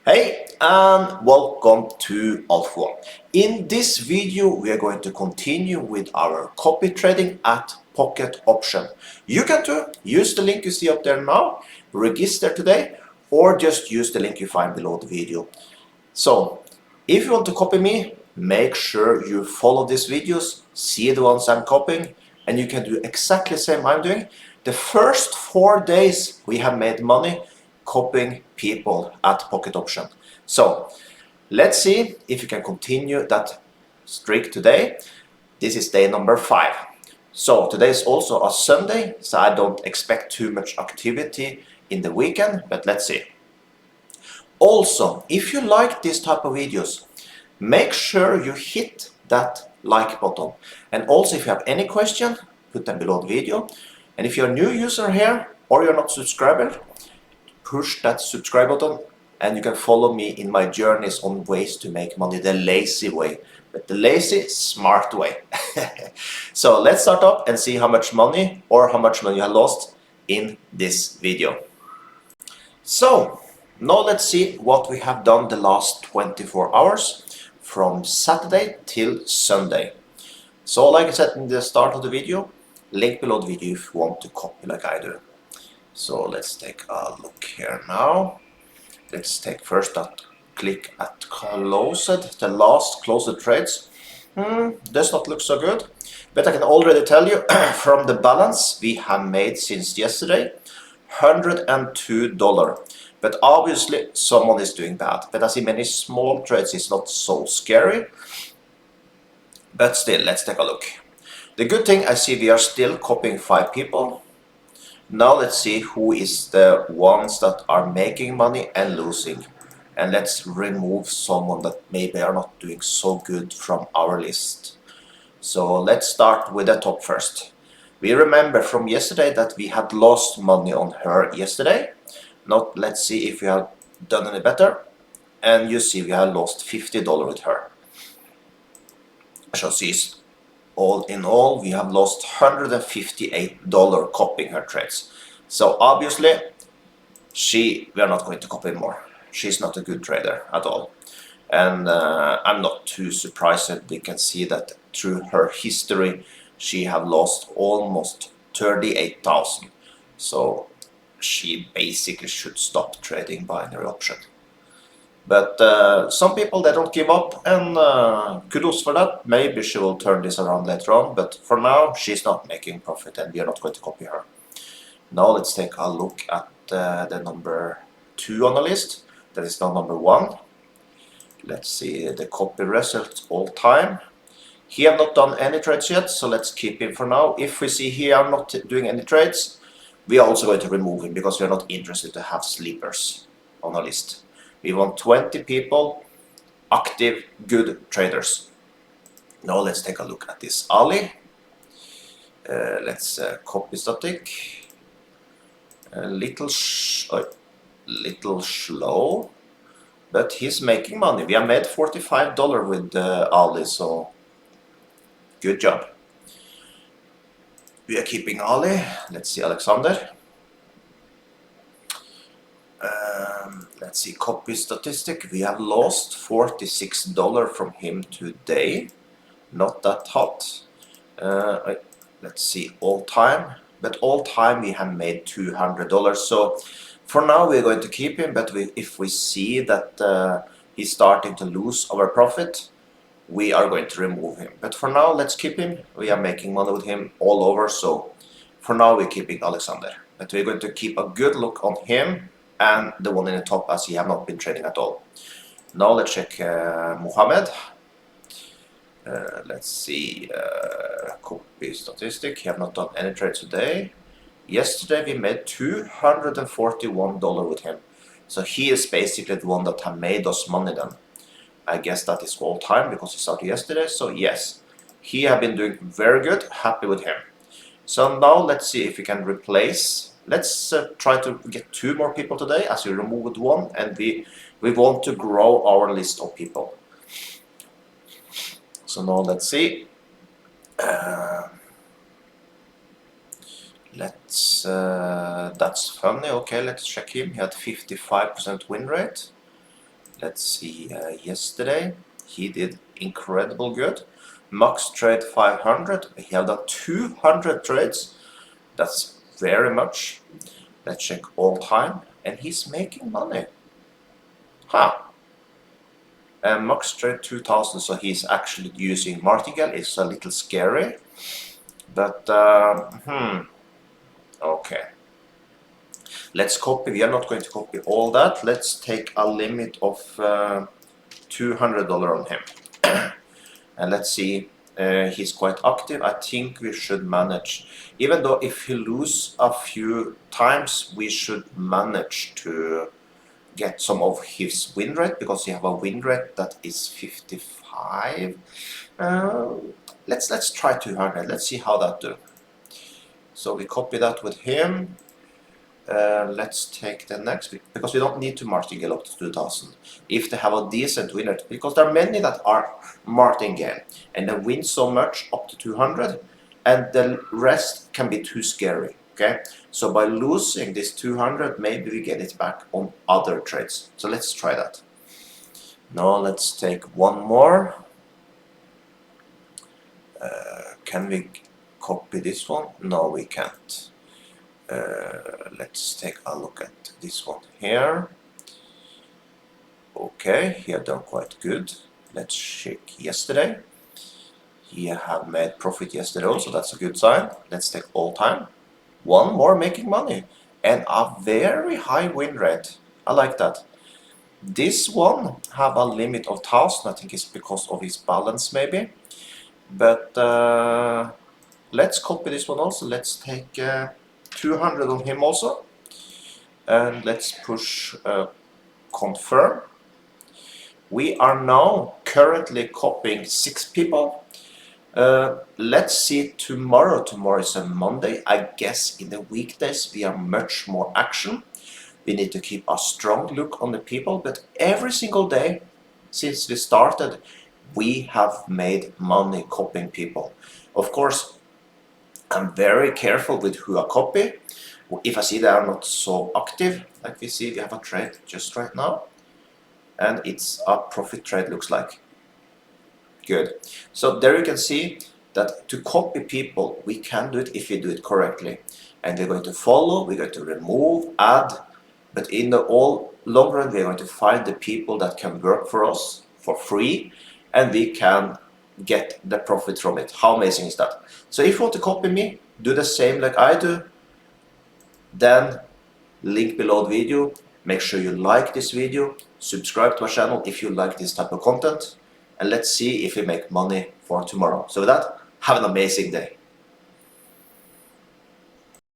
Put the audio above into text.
Hey and welcome to Alpha One. In this video we are going to continue with our copy trading at Pocket Option. You can use the link you see up there now, register today, or just use the link you find below the video. So if you want to copy me, make sure you follow these videos, see the ones I'm copying, and you can do exactly the same I'm doing. The first 4 days we have made money copying people at Pocket Option. So let's see if you can continue that streak today. This is day number 5. So today is also a Sunday, so I don't expect too much activity in the weekend, but let's see. Also, if you like this type of videos, make sure you hit that like button. And also, if you have any question, put them below the video. And if you're a new user here or you're not subscriber, push that subscribe button and you can follow me in my journeys on ways to make money the lazy way, but the lazy, smart way. So let's start up and see how much money or how much money you have lost in this video. So now let's see what we have done the last 24 hours from Saturday till Sunday. So like I said in the start of the video, link below the video if you want to copy like I do. So let's take a look here now. Let's take first that click at closed, the last closed trades. Does not look so good, but I can already tell you from the balance we have made since yesterday, $102. But obviously someone is doing bad. But I see many small trades is not so scary. But still, let's take a look. The good thing I see we are still copying 5 people. Now let's see who is the ones that are making money and losing. And let's remove someone that maybe are not doing so good from our list. So let's start with the top first. We remember from yesterday that we had lost money on her yesterday. Now let's see if we have done any better. And you see we have lost $50 with her. So she's all in all, we have lost $158 copying her trades. So obviously, we are not going to copy more. She's not a good trader at all. And I'm not too surprised that we can see that through her history, she have lost almost 38,000. So she basically should stop trading binary option. But some people, they don't give up, and kudos for that. Maybe she will turn this around later on, but for now she's not making profit and we are not going to copy her. Now let's take a look at the number 2 on the list. That is now number 1. Let's see the copy results all time. He have not done any trades yet, so let's keep him for now. If we see he are not doing any trades, we are also going to remove him because we are not interested to have sleepers on our list. We want 20 people, active, good traders. Now let's take a look at this Ali. Let's copy static. A little slow, but he's making money. We have made $45 with Ali, so good job. We are keeping Ali. Let's see Alexander. Let's see copy statistic. We have lost $46 from him today. Not that hot. Let's see all time. But all time we have made $200. So for now we're going to keep him. But if we see that he's starting to lose our profit, we are going to remove him. But for now, let's keep him. We are making money with him all over. So for now we're keeping Alexander. But we're going to keep a good look on him and the one in the top, as he have not been trading at all. Now let's check Mohammed. Let's see copy statistic. He have not done any trades today. Yesterday we made $241 with him. So he is basically the one that have made us money then. I guess that is all time because he started yesterday. So yes, he have been doing very good. Happy with him. So now let's see if we can replace. Let's try to get 2 more people today as we removed 1, and we want to grow our list of people. So now let's see. That's funny. Okay, let's check him. He had 55% win rate. Let's see, yesterday he did incredible good. Max trade 500, he had done 200 trades. That's very much. Let's check all time, and he's making money. Huh. And Max trade 2000, so he's actually using martingale. It's a little scary, but okay. Let's copy. We are not going to copy all that. Let's take a limit of $200 on him. And let's see, he's quite active. I think we should manage, even though if he lose a few times, we should manage to get some of his win rate, because he have a win rate that is 55. Let's try 200. Let's see how that do. So we copy that with him. Let's take the next, because we don't need to martingale up to 2000 if they have a decent winner, because there are many that are martingale and they win so much up to 200 and the rest can be too scary. Okay, so by losing this 200, maybe we get it back on other trades. So let's try that. Now let's take one more. Can we copy this one? No, we can't. Let's take a look at this one here. Okay, he had done quite good. Let's check yesterday. He have made profit yesterday also, that's a good sign. Let's take all time. One more making money and a very high win rate. I like that. This one have a limit of 1000. I think it's because of his balance maybe. But let's copy this one also. Let's take 200 on him also, and let's push confirm. We are now currently copying 6 people. Let's see tomorrow. Tomorrow is a Monday. I guess in the weekdays we are much more action. We need to keep a strong look on the people, but every single day since we started, we have made money copying people. Of course, I'm very careful with who I copy. If I see they are not so active, like we see we have a trade just right now, and it's a profit trade, looks like. Good. So there you can see that to copy people, we can do it if we do it correctly. And we're going to follow, we're going to remove, add, but in the long run, we're going to find the people that can work for us for free, and we can get the profit from it. How amazing is that? So if you want to copy me, do the same like I do, then link below the video. Make sure you like this video, subscribe to our channel if you like this type of content, and let's see if we make money for tomorrow. So with that, have an amazing day.